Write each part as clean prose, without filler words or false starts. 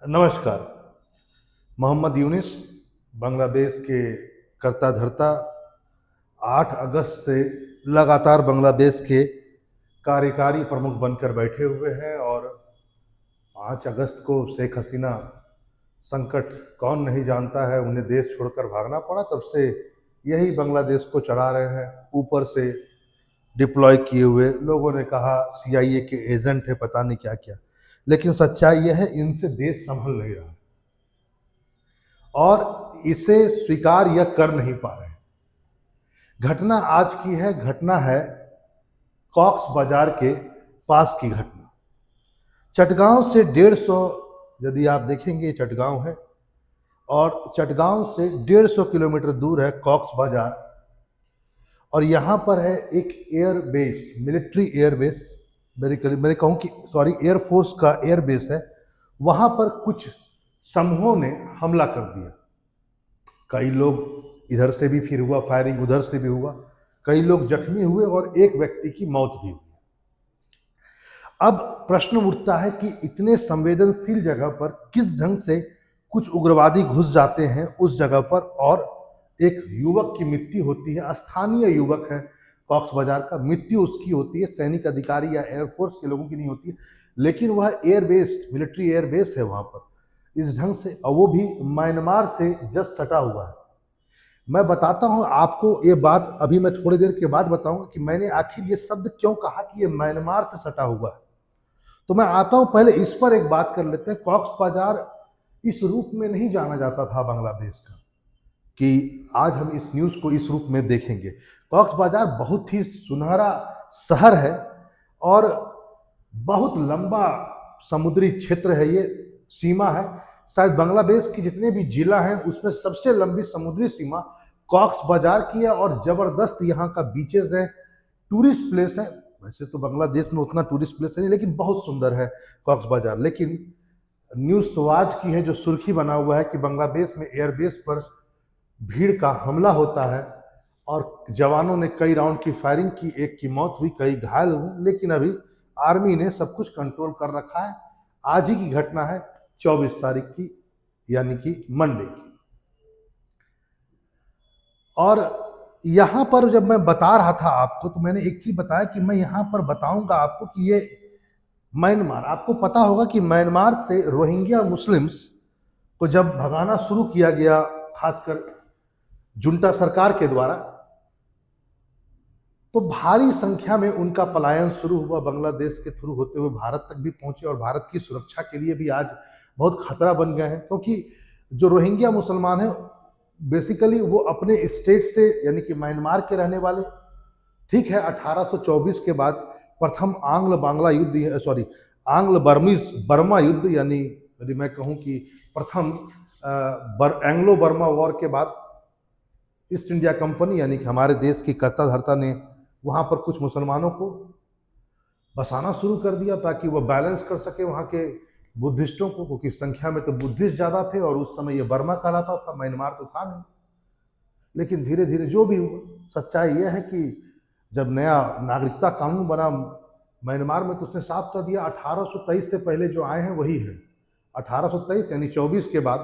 नमस्कार। मोहम्मद यूनिस बांग्लादेश के कर्ता धर्ता 8 अगस्त से लगातार बांग्लादेश के कार्यकारी प्रमुख बनकर बैठे हुए हैं और 5 अगस्त को शेख हसीना संकट कौन नहीं जानता है, उन्हें देश छोड़कर भागना पड़ा, तब से यही बांग्लादेश को चला रहे हैं। ऊपर से डिप्लॉय किए हुए लोगों ने कहा CIA के एजेंट है, पता नहीं क्या क्या, लेकिन सच्चाई यह है इनसे देश संभल नहीं रहा और इसे स्वीकार यह कर नहीं पा रहे। घटना आज की है, घटना है कॉक्स बाजार के पास की घटना। चटगांव से 150, यदि आप देखेंगे चटगांव है और चटगांव से 150 किलोमीटर दूर है कॉक्स बाजार, और यहाँ पर है एक एयरबेस, मिलिट्री एयरबेस, मैं कहूँ कि सॉरी एयरफोर्स का एयरबेस है। वहाँ पर कुछ समूहों ने हमला कर दिया। कई लोग इधर से भी फिर हुआ फायरिंग, उधर से भी हुआ, कई लोग जख्मी हुए और एक व्यक्ति की मौत भी हुई। अब प्रश्न उठता है कि इतने संवेदनशील जगह पर किस ढंग से कुछ उग्रवादी घुस जाते हैं उस जगह पर, और एक युवक की मृत्यु होती है। स्थानीय युवक है कॉक्स बाजार का, मृत्यु उसकी होती है, सैनिक अधिकारी या एयरफोर्स के लोगों की नहीं होती है, लेकिन वह एयरबेस, मिलिट्री एयरबेस है वहाँ पर इस ढंग से, और वो भी म्यांमार से जस्ट सटा हुआ है। मैं बताता हूँ आपको ये बात, अभी मैं थोड़ी देर के बाद बताऊंगा कि मैंने आखिर ये शब्द क्यों कहा कि ये म्यांमार से सटा हुआ है। तो मैं आता हूँ, पहले इस पर एक बात कर लेते हैं। कॉक्स बाजार इस रूप में नहीं जाना जाता था बांग्लादेश का, कि आज हम इस न्यूज़ को इस रूप में देखेंगे। कॉक्स बाजार बहुत ही सुनहरा शहर है और बहुत लंबा समुद्री क्षेत्र है, ये सीमा है। शायद बांग्लादेश की जितने भी जिला हैं उसमें सबसे लंबी समुद्री सीमा कॉक्स बाजार की है, और ज़बरदस्त यहाँ का बीचेस है, टूरिस्ट प्लेस है। वैसे तो बांग्लादेश में उतना टूरिस्ट प्लेस नहीं, लेकिन बहुत सुंदर है कॉक्स बाजार। लेकिन न्यूज़ तो आज की है जो सुर्खी बना हुआ है कि बांग्लादेश में एयरबेस पर भीड़ का हमला होता है और जवानों ने कई राउंड की फायरिंग की, एक की मौत हुई, कई घायल हुए, लेकिन अभी आर्मी ने सब कुछ कंट्रोल कर रखा है। आज ही की घटना है 24 तारीख की, यानी कि मंडे की। और यहाँ पर जब मैं बता रहा था आपको, तो मैंने एक चीज बताया कि मैं यहाँ पर बताऊंगा आपको कि ये म्यांमार, आपको पता होगा कि म्यांमार से रोहिंग्या मुस्लिम्स को जब भगाना शुरू किया गया, खासकर जुंटा सरकार के द्वारा, तो भारी संख्या में उनका पलायन शुरू हुआ, बांग्लादेश के थ्रू होते हुए भारत तक भी पहुंचे, और भारत की सुरक्षा के लिए भी आज बहुत खतरा बन गए हैं। क्योंकि जो रोहिंग्या मुसलमान हैं बेसिकली वो अपने स्टेट से, यानी कि म्यांमार के रहने वाले, ठीक है। 1824 के बाद प्रथम आंग्ल बांग्ला युद्ध, सॉरी आंग्ल बर्मीज बर्मा युद्ध, यानी यदि मैं कहूँ कि प्रथम एंग्लो बर्मा वॉर के बाद ईस्ट इंडिया कंपनी, यानी कि हमारे देश की कर्ता धर्ता ने वहाँ पर कुछ मुसलमानों को बसाना शुरू कर दिया ताकि वह बैलेंस कर सके वहाँ के बुद्धिस्टों को, क्योंकि संख्या में तो बुद्धिस्ट ज़्यादा थे और उस समय ये बर्मा कहलाता था, म्यांमार तो था नहीं। लेकिन धीरे धीरे जो भी हुआ, सच्चाई यह है कि जब नया नागरिकता कानून बना म्यांमार में, तो उसने साफ कर दिया 1823 से पहले जो आए हैं वही है। 1823 यानी 24 के बाद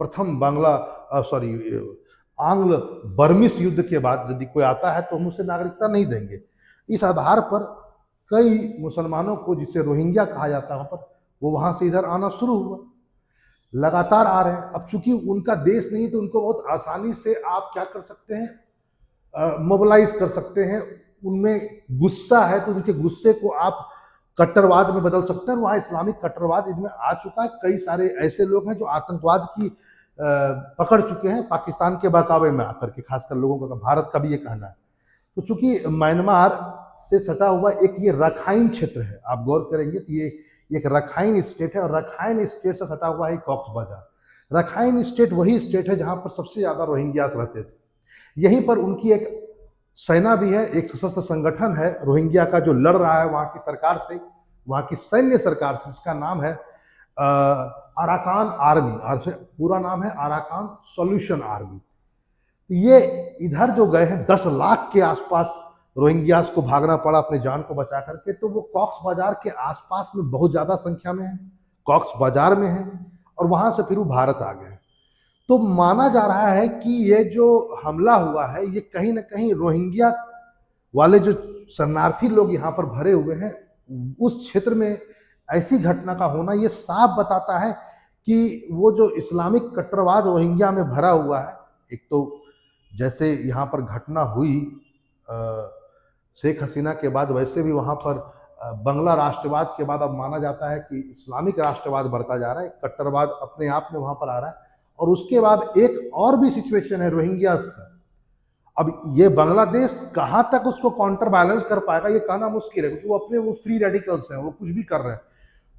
प्रथम आंग्ल बर्मिस युद्ध के बाद यदि कोई आता है तो हम उसे नागरिकता नहीं देंगे। इस आधार पर कई मुसलमानों को, जिसे रोहिंग्या कहा जाता है वहाँ पर, वो वहाँ से इधर आना शुरू हुआ, लगातार आ रहे हैं। अब चूंकि उनका देश नहीं तो उनको बहुत आसानी से आप क्या कर सकते हैं, मोबिलाइज कर सकते हैं। उनमें गुस्सा है तो उनके गुस्से को आप कट्टरवाद में बदल सकते हैं। वहाँ इस्लामिक कट्टरवाद इनमें आ चुका है। कई सारे ऐसे लोग हैं जो आतंकवाद की पकड़ चुके हैं पाकिस्तान के बहकावे में आकर के, खासकर लोगों का, भारत का भी ये कहना है। तो चूंकि म्यांमार से सटा हुआ एक ये रखाइन क्षेत्र है, आप गौर करेंगे तो ये एक रखाइन स्टेट है, और रखाइन स्टेट से सटा हुआ है कॉक्स बाजार। रखाइन स्टेट वही स्टेट है जहां पर सबसे ज्यादा रोहिंग्यास रहते थे। यहीं पर उनकी एक सेना भी है, एक सशस्त्र संगठन है रोहिंग्या का जो लड़ रहा है वहां की सरकार से, वहां की सैन्य सरकार से, जिसका नाम है अराकान आर्मी, और पूरा नाम है अराकान सॉल्यूशन आर्मी। ये इधर जो गए हैं 10 लाख के आसपास रोहिंग्यास को भागना पड़ा अपने जान को बचा करके, तो वो कॉक्स बाजार के आसपास में बहुत ज़्यादा संख्या में है, कॉक्स बाजार में है। और वहां से फिर वो भारत आ गए। तो माना जा रहा है कि ये जो हमला हुआ है ये कहीं ना कहीं रोहिंग्या वाले जो शरणार्थी लोग यहाँ पर भरे हुए हैं उस क्षेत्र में ऐसी घटना का होना ये साफ बताता है कि वो जो इस्लामिक कट्टरवाद रोहिंग्या में भरा हुआ है। एक तो जैसे यहाँ पर घटना हुई शेख हसीना के बाद, वैसे भी वहाँ पर बंगला राष्ट्रवाद के बाद अब माना जाता है कि इस्लामिक राष्ट्रवाद बढ़ता जा रहा है, कट्टरवाद अपने आप में वहाँ पर आ रहा है। और उसके बाद एक और भी सिचुएशन है रोहिंग्यास का। अब ये बांग्लादेश कहाँ तक उसको काउंटर बैलेंस कर पाएगा ये कहना मुश्किल है, क्योंकि वो अपने वो फ्री रेडिकल्स हैं, वो कुछ भी कर रहे हैं।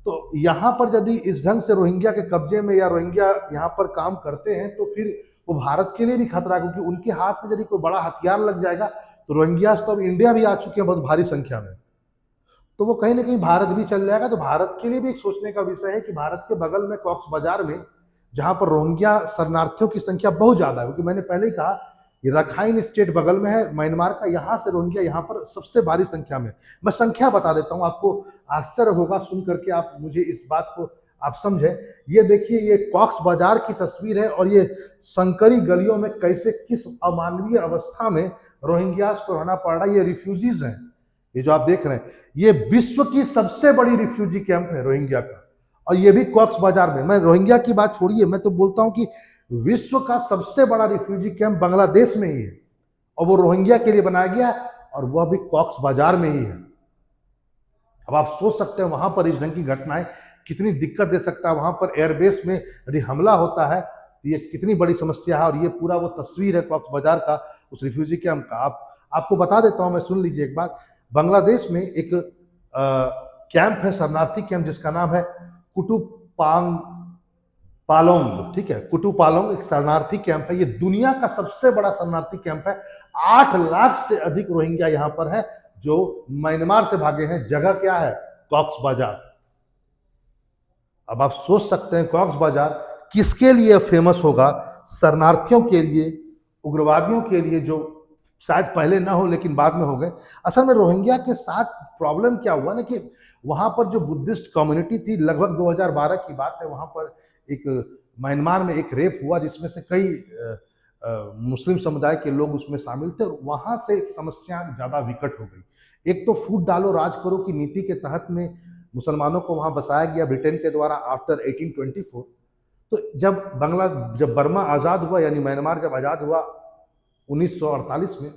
तो यहाँ पर यदि इस ढंग से रोहिंग्या के कब्जे में या रोहिंग्या यहाँ पर काम करते हैं तो फिर वो भारत के लिए भी खतरा है, क्योंकि उनके हाथ में यदि कोई बड़ा हथियार लग जाएगा तो रोहिंग्यास तो अब इंडिया भी आ चुके हैं बहुत भारी संख्या में, तो वो कहीं ना कहीं भारत भी चल जाएगा। तो भारत के लिए भी एक सोचने का विषय है कि भारत के बगल में कॉक्स बाजार में जहां पर रोहिंग्या शरणार्थियों की संख्या बहुत ज्यादा है, क्योंकि मैंने पहले ही कहा ये रखाइन स्टेट बगल में है म्यांमार का, यहाँ से रोहिंग्या यहाँ पर सबसे भारी संख्या में। मैं संख्या बता देता हूँ, आपको आश्चर्य होगा सुन करके, आप मुझे इस बात को आप समझे। ये देखिए ये कॉक्स बाजार की तस्वीर है और ये संकरी गलियों में कैसे किस अमानवीय अवस्था में रोहिंग्यास को रहना पड़ रहा है। ये रिफ्यूजीज हैं, ये जो आप देख रहे हैं ये विश्व की सबसे बड़ी रिफ्यूजी कैंप है रोहिंग्या का, और ये भी कॉक्स बाजार में। मैं रोहिंग्या की बात छोड़िए, मैं तो बोलता हूं कि विश्व का सबसे बड़ा रिफ्यूजी कैंप बांग्लादेश में ही है, और वो रोहिंग्या के लिए बनाया गया और वह भी कॉक्स बाजार में ही है। अब आप सोच सकते हैं वहां पर इस ढंग की घटनाएं कितनी दिक्कत दे सकता है। वहां पर एयरबेस में यदि हमला होता है तो ये कितनी बड़ी समस्या है। और ये पूरा वो तस्वीर है कॉक्स बाजार का, उस रिफ्यूजी कैंप का। आपको बता देता हूं, मैं सुन लीजिए एक बात। बांग्लादेश में एक कैंप है, शरणार्थी कैंप, जिसका नाम है कुटुपांग पालोंग, ठीक है, कुटुपालोंग एक शरणार्थी कैंप है। ये दुनिया का सबसे बड़ा शरणार्थी कैंप है। 8 लाख से अधिक रोहिंग्या यहाँ पर है जो म्यांमार से भागे हैं। जगह क्या है? कॉक्स बाजार। अब आप सोच सकते हैं कॉक्स बाजार किसके लिए फेमस होगा? शरणार्थियों के लिए, उग्रवादियों के लिए, जो शायद पहले ना हो लेकिन बाद में हो गए। असल में रोहिंग्या के साथ प्रॉब्लम क्या हुआ ना कि वहां पर जो बुद्धिस्ट कम्युनिटी थी, लगभग 2012 की बात है, वहां पर एक म्यांमार में एक रेप हुआ जिसमें से कई मुस्लिम समुदाय के लोग उसमें शामिल थे, और वहां से समस्या ज्यादा विकट हो गई। एक तो फूट डालो राज करो की नीति के तहत में मुसलमानों को वहां बसाया गया ब्रिटेन के द्वारा आफ्टर 1824। तो जब बर्मा आज़ाद हुआ, यानी म्यांमार जब आज़ाद हुआ 1948 में,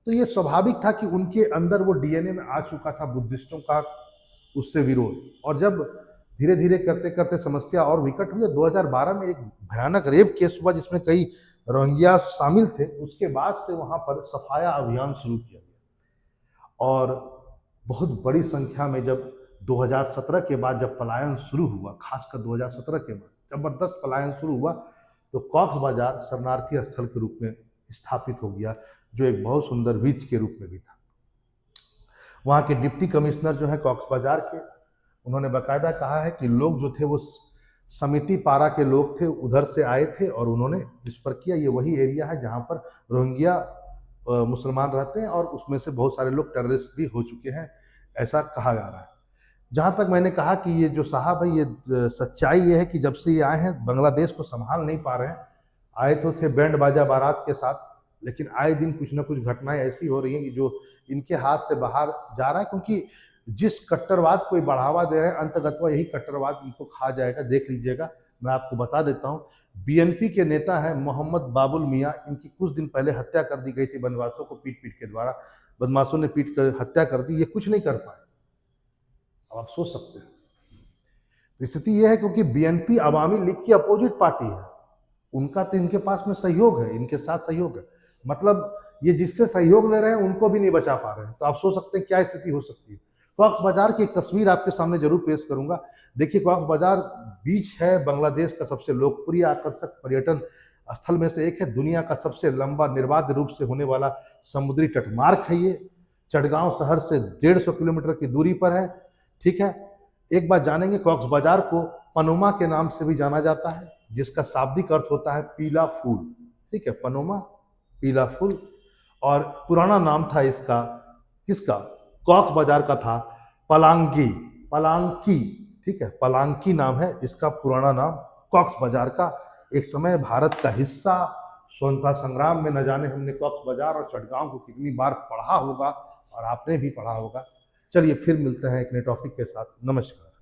तो ये स्वाभाविक था कि उनके अंदर वो डीएनए में आ चुका था बुद्धिस्टों का उससे विरोध। और जब धीरे धीरे करते करते समस्या और विकट हुई, 2012 में एक भयानक रेप केस हुआ जिसमें कई रोहिंग्या शामिल थे। उसके बाद से वहां पर सफाया अभियान शुरू किया गया, और बहुत बड़ी संख्या में जब 2017 के बाद जब पलायन शुरू हुआ, खासकर 2017 के बाद जबरदस्त पलायन शुरू हुआ, तो कॉक्स बाजार शरणार्थी स्थल के रूप में स्थापित हो गया, जो एक बहुत सुंदर बीच के रूप में भी था। वहाँ के डिप्टी कमिश्नर जो है कॉक्स बाजार के, उन्होंने बाकायदा कहा है कि लोग जो थे वो समिति पारा के लोग थे, उधर से आए थे और उन्होंने इस पर किया। ये वही एरिया है जहाँ पर रोहिंग्या मुसलमान रहते हैं, और उसमें से बहुत सारे लोग टेररिस्ट भी हो चुके हैं, ऐसा कहा जा रहा है। जहाँ तक मैंने कहा कि ये जो साहब है, ये सच्चाई ये है कि जब से ये आए हैं बांग्लादेश को संभाल नहीं पा रहे हैं। आए तो थे बैंड बाजा बारात के साथ, लेकिन आए दिन कुछ ना कुछ घटनाएं ऐसी हो रही हैं कि जो इनके हाथ से बाहर जा रहा है, क्योंकि जिस कट्टरवाद को बढ़ावा दे रहे हैं अंतगतवा यही कट्टरवाद इनको खा जाएगा। देख लीजिएगा, मैं आपको बता देता हूँ, बीएनपी के नेता हैं मोहम्मद बाबुल मियाँ, इनकी कुछ दिन पहले हत्या कर दी गई थी बनवासों को पीट के द्वारा। बदमाशों ने पीट कर हत्या कर दी, ये कुछ नहीं कर पाए। अब आप सोच सकते हैं। तो स्थिति यह है क्योंकि बीएनपी अवामी लीग की अपोजिट पार्टी है, उनका तो इनके पास में सहयोग है, इनके साथ सहयोग है, मतलब ये जिससे सहयोग ले रहे हैं उनको भी नहीं बचा पा रहे हैं। तो आप सोच सकते हैं क्या स्थिति हो सकती है। कॉक्स बाजार की एक तस्वीर आपके सामने जरूर पेश करूंगा। देखिए, कॉक्स बाजार बीच है, बांग्लादेश का सबसे लोकप्रिय आकर्षक पर्यटन स्थल में से एक है। दुनिया का सबसे लंबा निर्बाध रूप से होने वाला समुद्री तटमार्ग है ये। चटगांव शहर से 150 किलोमीटर की दूरी पर है, ठीक है। एक बात जानेंगे, कॉक्स बाजार को पनोमा के नाम से भी जाना जाता है, जिसका शाब्दिक अर्थ होता है पीला फूल, ठीक है, पनोमा पीला फूल। और पुराना नाम था इसका, किसका? कॉक्स बाजार का था पलांगी, पलांकी, ठीक है, पलांकी नाम है इसका पुराना नाम कॉक्स बाजार का एक समय भारत का हिस्सा, स्वतंत्रता संग्राम में न जाने हमने कॉक्स बाजार और चटगांव को कितनी बार पढ़ा होगा और आपने भी पढ़ा होगा। चलिए फिर मिलते हैं एक नए टॉपिक के साथ। नमस्कार।